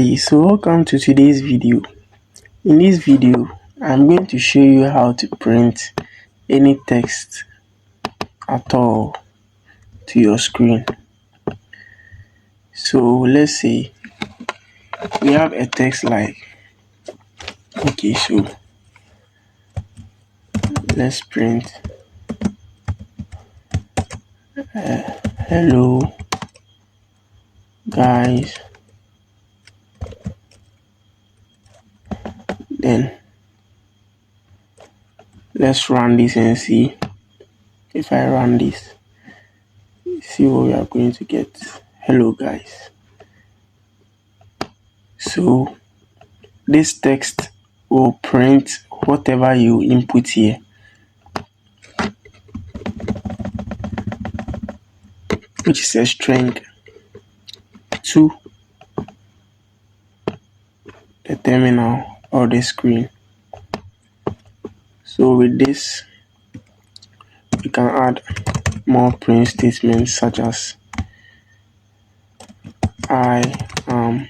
So welcome to today's video. In this video, I'm going to show you how to print any text at all to your screen. So let's say we have a text like, so let's print hello guys. Then let's run this and see. If I run this, see what we are going to get. Hello guys. So this text will print whatever you input here. Which is a string to the terminal or the screen. So with this, we can add more print statements such as I am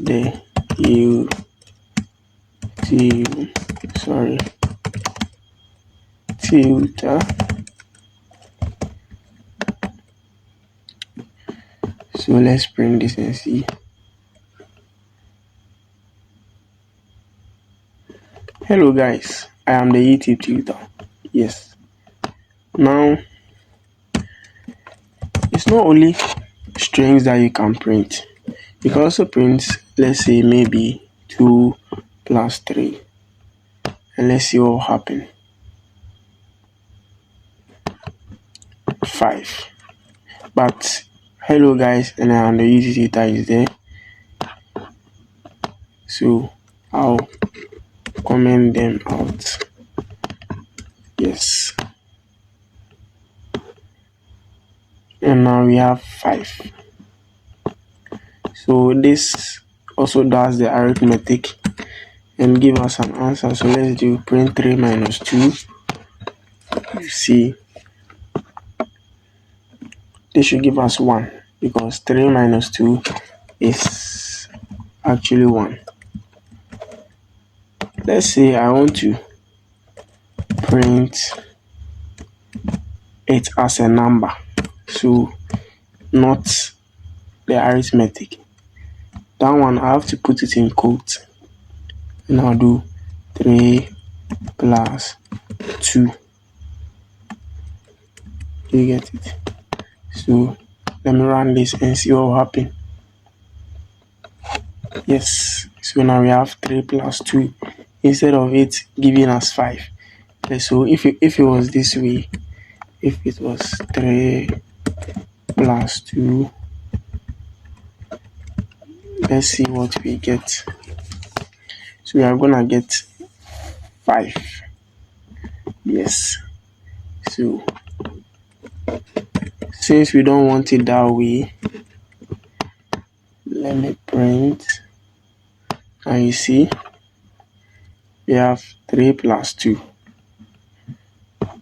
the tutor. So let's print this and see. Hello guys, I am the YouTube tutor. Yes. Now, it's not only strings that you can print. You can also print, let's say maybe 2 plus 3. And let's see what will happen. 5. But hello guys, and I am the YouTube tutor is there. So I'll comment them out. Yes. And now we have 5. So this also does the arithmetic and give us an answer. So let's do print 3 minus 2. You see, this should give us 1 because 3 minus 2 is actually 1. Let's say I want to print it as a number, so not the arithmetic. That one I have to put it in quotes, and I'll do 3 plus 2. You get it? So let me run this and see what will happen. Yes, so now we have 3 plus 2 instead of it giving us 5. So if it was this way, if it was 3 plus 2, let's see what we get. So we are gonna get 5. Yes. So since we don't want it that way, let me print. And you see, we have 3 plus 2.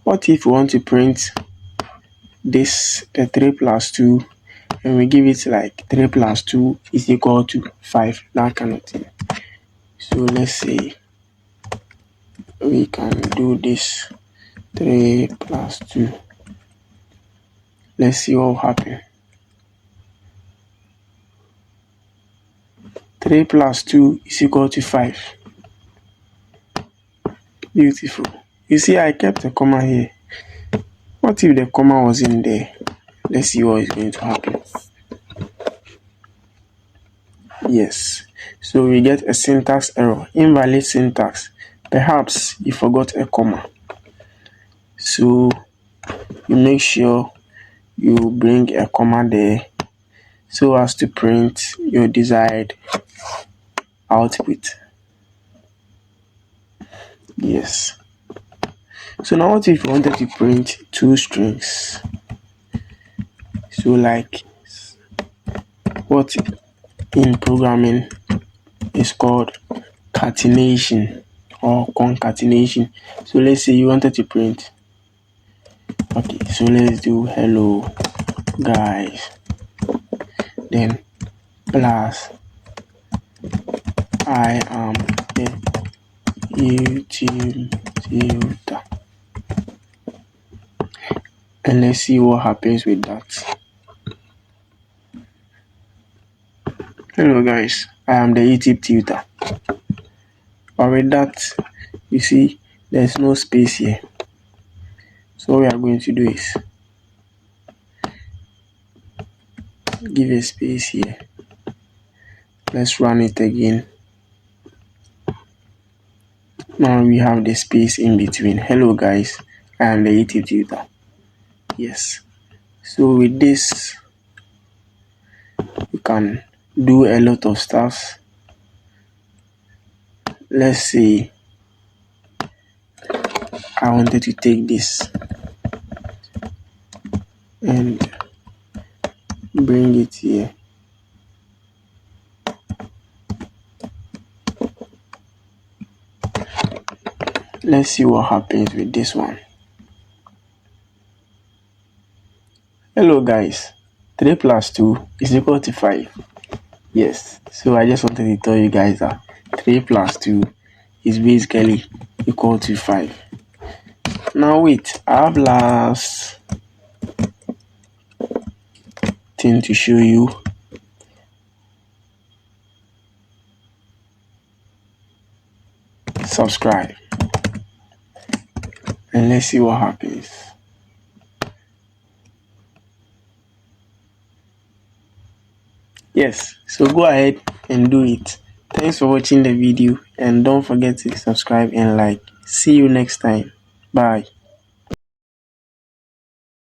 What if we want to print this, the 3 plus 2, and we give it like 3 plus 2 is equal to 5, that kind of thing. So let's say we can do this 3 plus 2. Let's see what will happen. 3 plus 2 is equal to 5. Beautiful. You see, I kept a comma here. What if the comma was in there? Let's see what is going to happen. Yes. So we get a syntax error, invalid syntax. Perhaps you forgot a comma. So you make sure you bring a comma there so as to print your desired output. Yes. So now what if you wanted to print 2 strings? So like what in programming is called catenation or concatenation. So let's say you wanted to print. Okay, so let's do hello guys. Then plus I am a YouTube tutor. And let's see what happens with that. Hello guys, I am the YouTube tutor. But with that, you see, there's no space here. So what we are going to do is give a space here. Let's run it again. Now we have the space in between. Hello guys, I am the YouTube tutor. Yes. So with this, you can do a lot of stuff. Let's say I wanted to take this and bring it here. Let's see what happens with this one. Hello guys, 3 plus 2 is equal to 5. Yes, so I just wanted to tell you guys that 3 plus 2 is basically equal to 5. Now wait, I have last thing to show you. Subscribe and let's see what happens. Yes, so go ahead and do it. Thanks for watching the video and don't forget to subscribe and like. See you next time. Bye.